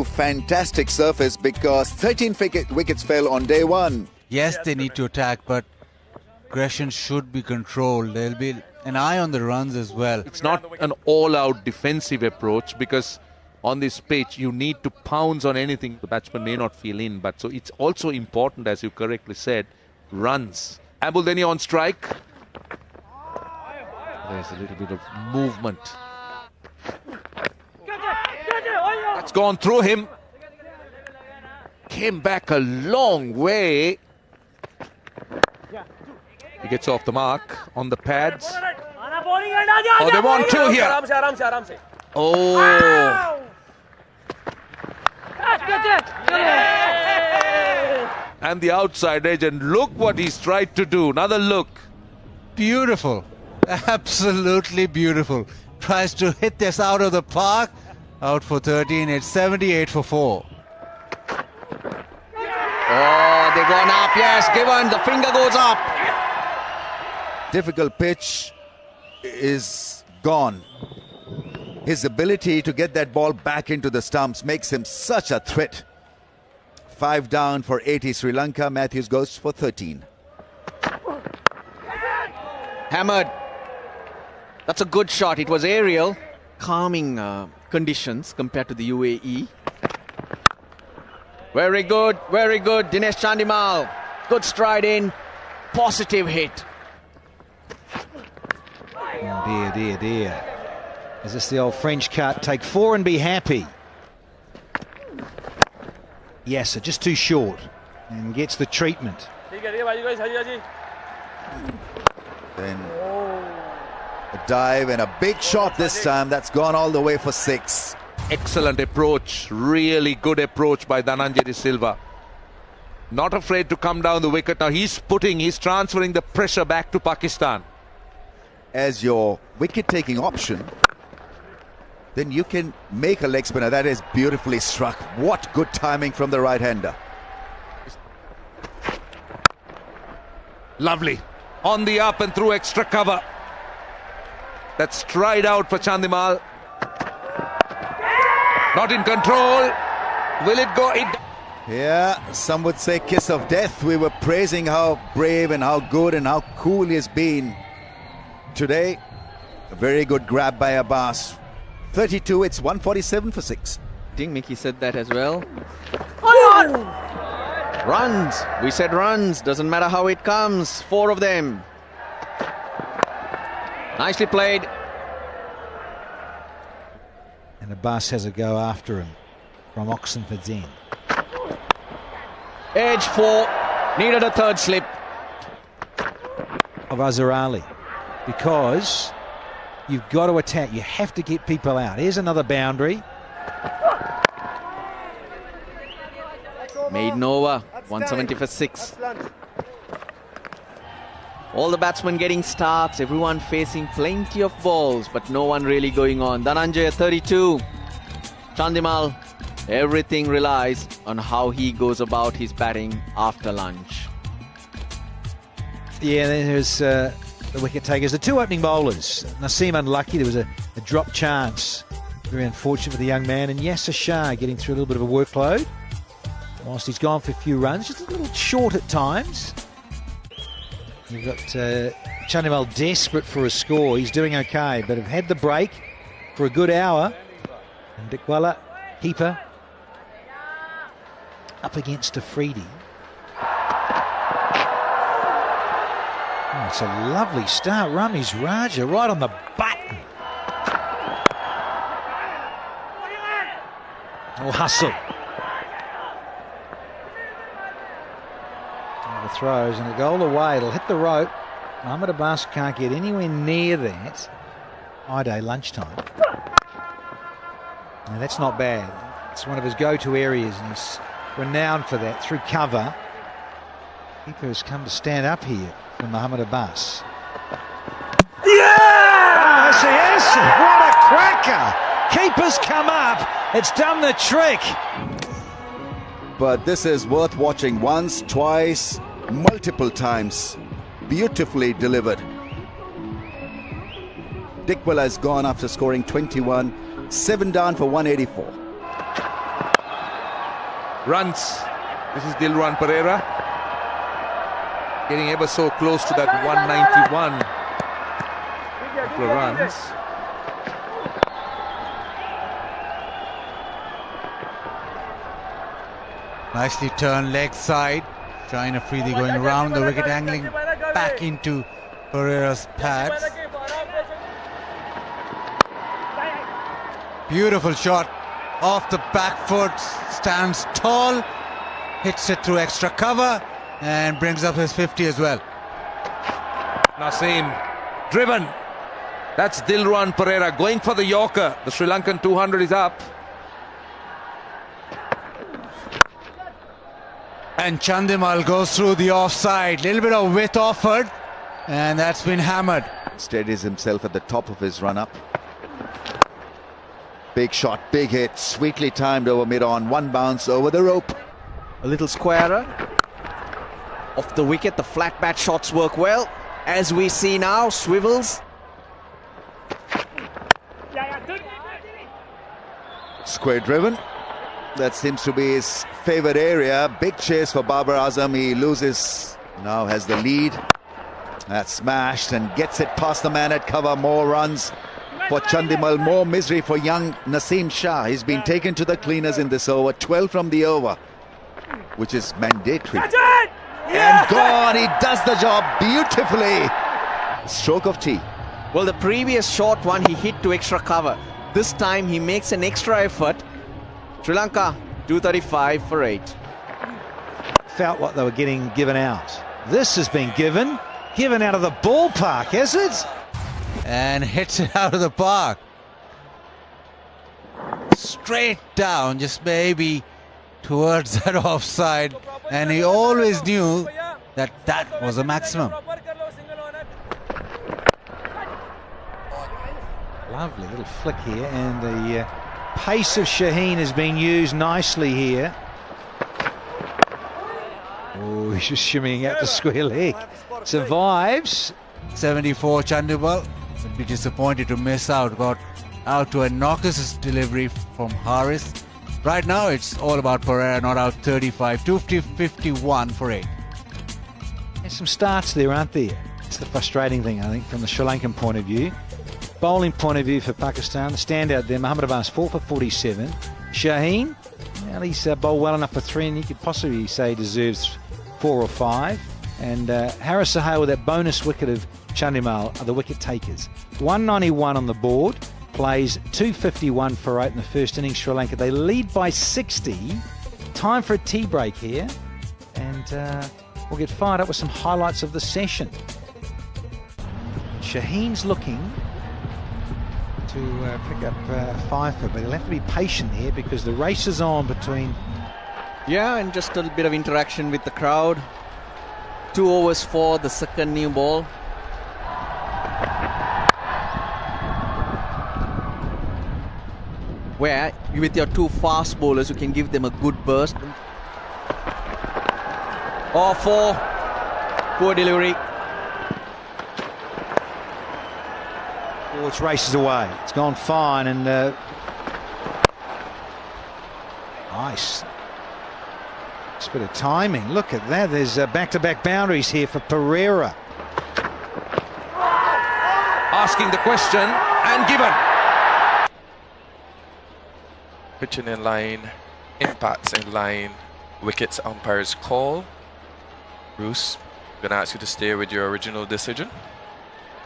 Fantastic surface because 13 wickets fell on day one. Yes, they need to attack, but aggression should be controlled. There'll be an eye on the runs as well. It's not an all-out defensive approach because on this pitch you need to pounce on anything the batsman may not feel in. But so it's also important, as you correctly said, runs. Abul on strike. There's a little bit of movement. That's gone through him. Came back a long way. He gets off the mark on the pads. Oh, they want two here. Oh. And the outside edge, and look what he's tried to do. Another look. Beautiful. Absolutely beautiful. Tries to hit this out of the park. Out for 13. It's 78 for 4. Oh, they've gone up. Yes, given. The finger goes up. Difficult pitch is gone. His ability to get that ball back into the stumps makes him such a threat. 5 down for 80 Sri Lanka. Matthews goes for 13. Hammered. That's a good shot. It was aerial. Calming conditions compared to the UAE. Very good, very good. Dinesh Chandimal. Good stride in. Positive hit. Oh dear, dear, dear. Is this the old French cut? Take 4 and be happy. Yes, just too short. And gets the treatment. Then a dive and a big shot this time. That's gone all the way for 6. Excellent approach. Really good approach by Dhananjay De Silva. Not afraid to come down the wicket. Now he's transferring the pressure back to Pakistan. As your wicket-taking option, then you can make a leg spinner. That is beautifully struck. What good timing from the right-hander. Lovely. On the up and through extra cover. That's stride out for Chandimal. Not in control. Will it go? Yeah, some would say kiss of death. We were praising how brave and how good and how cool he has been. Today, a very good grab by Abbas. 32, it's 147 for 6. I think Mickey said that as well. Runs. We said runs. Doesn't matter how it comes. 4 of them. Nicely played. And Abbas has a go after him from Oxenford's end. Edge 4. Needed a third slip. Of Azhar Ali. Because you've got to attack. You have to get people out. Here's another boundary. Maiden over. 170 for 6. All the batsmen getting starts. Everyone facing plenty of balls, but no one really going on. Dhananjay 32. Chandimal. Everything relies on how he goes about his batting after lunch. Yeah, there's the wicket takers. The 2 opening bowlers. Naseem unlucky. There was a drop chance. Very unfortunate for the young man. And Yasser Shah getting through a little bit of a workload. Whilst he's gone for a few runs. Just a little short at times. You've got Chandimal desperate for a score. He's doing okay, but have had the break for a good hour. And Dickwalla, keeper, up against Afridi. Oh, it's a lovely start. Ramiz Raja right on the button. Oh, hustle. The throws and a goal away. It'll hit the rope. Mohammad Abbas can't get anywhere near that. Ide lunchtime. Now that's not bad. It's one of his go-to areas and he's renowned for that through cover. Keeper has come to stand up here for Mohammad Abbas. Yeah! Oh, yes! What a cracker! Keeper's come up. It's done the trick. But this is worth watching once, twice, multiple times. Beautifully delivered. Dickwalla has gone after scoring 21. 7 down for 184. runs. This is Dilruwan Pereira. Getting ever so close to that 191 couple of runs. Nicely turned leg side. Trying a freebie going around the wicket, angling back into Pereira's pads. Beautiful shot off the back foot, stands tall, hits it through extra cover and brings up his 50 as well. Naseem driven. That's Dilruwan Pereira going for the Yorker. The Sri Lankan 200 is up. And Chandimal goes through the offside. Little bit of width offered, and that's been hammered. Steadies himself at the top of his run-up. Big shot, big hit, sweetly timed over mid-on. One bounce over the rope. A little squarer. Off the wicket, the flat bat shots work well. As we see now, swivels. Square driven. That seems to be his favourite area. Big chase for Babar Azam. He loses. Now has the lead. That's smashed and gets it past the man at cover. More runs for Chandimal. More misery for young Naseem Shah. He's been taken to the cleaners in this over. 12 from the over, which is mandatory. And gone. He does the job beautifully. Stroke of tea. Well, the previous short one he hit to extra cover. This time he makes an extra effort. Sri Lanka 235 for 8. Felt like they were getting given out. This has been given out of the ballpark, has it? And hits it out of the park. Straight down, just maybe towards that offside. And he always knew that that was a maximum. Lovely little flick here, and the pace of Shaheen has been used nicely here. Oh, he's just shimmying out the square leg. Survives. 74 Chandimal. Would be disappointed to miss out. Got out to a knocker's delivery from Harris. Right now it's all about Pereira, not out 35. 250-51 for 8. There's some starts there, aren't there? It's the frustrating thing, I think, from the Sri Lankan point of view. Bowling point of view for Pakistan, the standout there, Mohammad Abbas 4 for 47. Shaheen, well, he's bowled well enough for 3, and you could possibly say deserves 4 or 5. And Haris Sohail with that bonus wicket of Chandimal are the wicket takers. 191 on the board, plays 251 for 8 in the first innings. Sri Lanka, they lead by 60. Time for a tea break here, and we'll get fired up with some highlights of the session. Shaheen's looking to pick up Pfeiffer, but he'll have to be patient here because the race is on between. Yeah, and just a little bit of interaction with the crowd. 2 overs for the second new ball. Where with your 2 fast bowlers, you can give them a good burst. Or 4. Poor delivery. Oh, it's races away. It's gone fine, and nice. Just a bit of timing. Look at that. There's back-to-back boundaries here for Pereira. Asking the question and given. Pitching in line, impacts in line, wickets umpires call. Bruce, I'm going to ask you to stay with your original decision.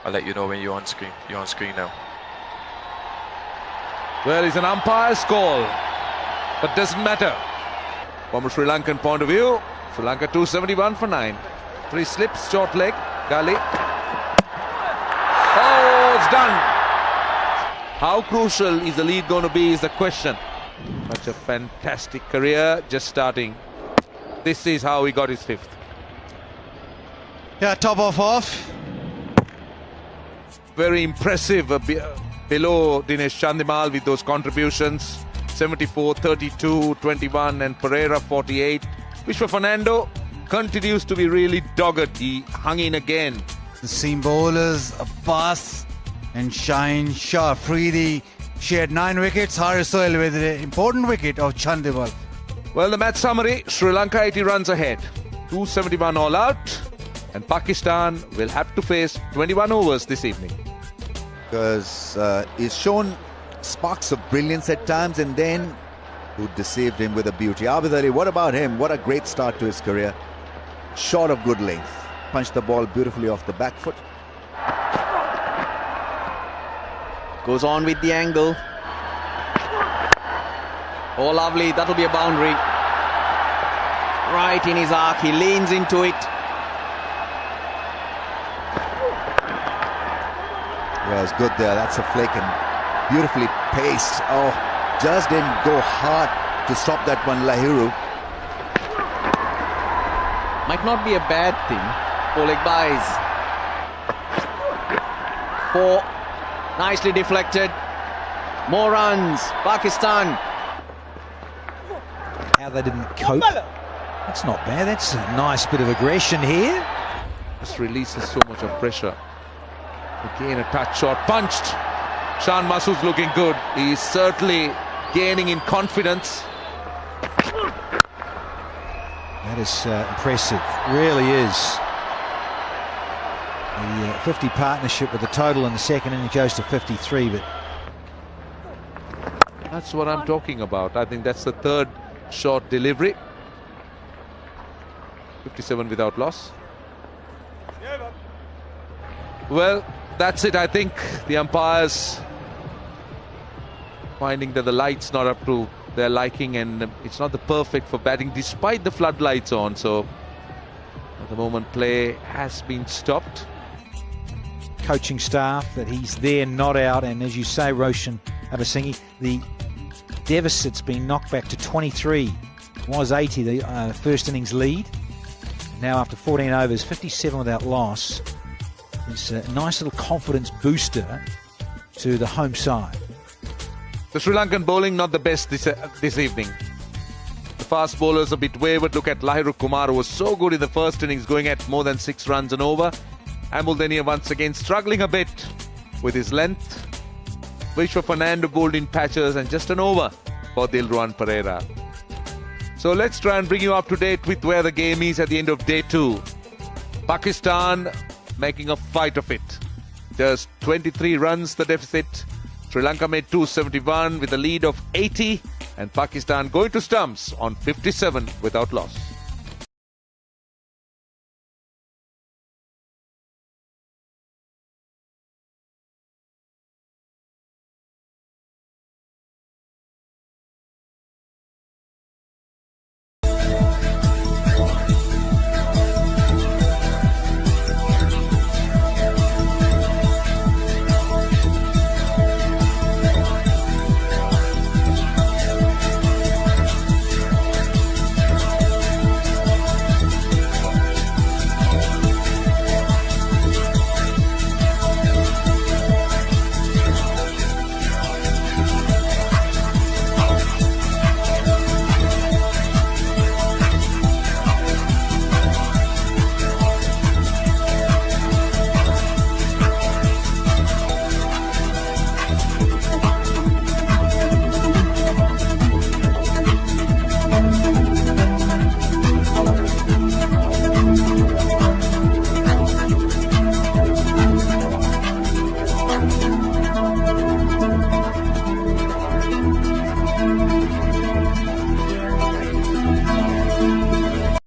I'll let you know when you're on screen. You're on screen now. Well, it's an umpire's call, but doesn't matter. From a Sri Lankan point of view, Sri Lanka 271 for 9. 3 slips, short leg, gully. Oh, it's done. How crucial is the lead going to be is the question. Such a fantastic career, just starting. This is how he got his 5th. Yeah, top off. Very impressive below Dinesh Chandimal with those contributions. 74, 32, 21 and Pereira 48. Vishwa Fernando continues to be really dogged. He hung in again. The seam bowlers, Abbas and Shaheen Shah. Afridi shared 9 wickets. Haris Sohail with an important wicket of Chandimal. Well, the match summary, Sri Lanka 80 runs ahead, 271 all out, and Pakistan will have to face 21 overs this evening. Because he's shown sparks of brilliance at times, and then who deceived him with a beauty. Abid Ali, what about him? What a great start to his career. Shot of good length. Punched the ball beautifully off the back foot. Goes on with the angle. Oh, lovely. That'll be a boundary. Right in his arc. He leans into it. Yeah, it's good there. That's a flick and beautifully paced. Oh, just didn't go hard to stop that one, Lahiru. Might not be a bad thing. 4-leg buys. 4. Nicely deflected. More runs. Pakistan. How they didn't cope. That's not bad. That's a nice bit of aggression here. This releases so much of pressure. Again, a touch shot. Punched. Shan Masood's looking good. He's certainly gaining in confidence. That is impressive. Really is. The 50 partnership with the total in the second inning goes to 53, but That's what I'm talking about. I think that's the third short delivery. 57 without loss. Well, that's it. I think the umpires finding that the light's not up to their liking, and it's not the perfect for batting despite the floodlights on. So at the moment, play has been stopped. coaching staff that he's there, not out, and as you say, Roshan Abasinghi, the deficit's been knocked back to 23. It was 80, the first innings lead. Now after 14 overs, 57 without loss. It's a nice little confidence booster to the home side. The Sri Lankan bowling not the best this evening. The fast bowlers a bit wavered. Look at Lahiru Kumar, who was so good in the first innings, going at more than 6 runs and over. Ambuldeniya once again struggling a bit with his length. Vishwa Fernando bowled in patches and just an over for Dilruwan Perera. So let's try and bring you up to date with where the game is at the end of day 2. Pakistan making a fight of it. Just 23 runs the deficit. Sri Lanka made 271 with a lead of 80, and Pakistan going to stumps on 57 without loss.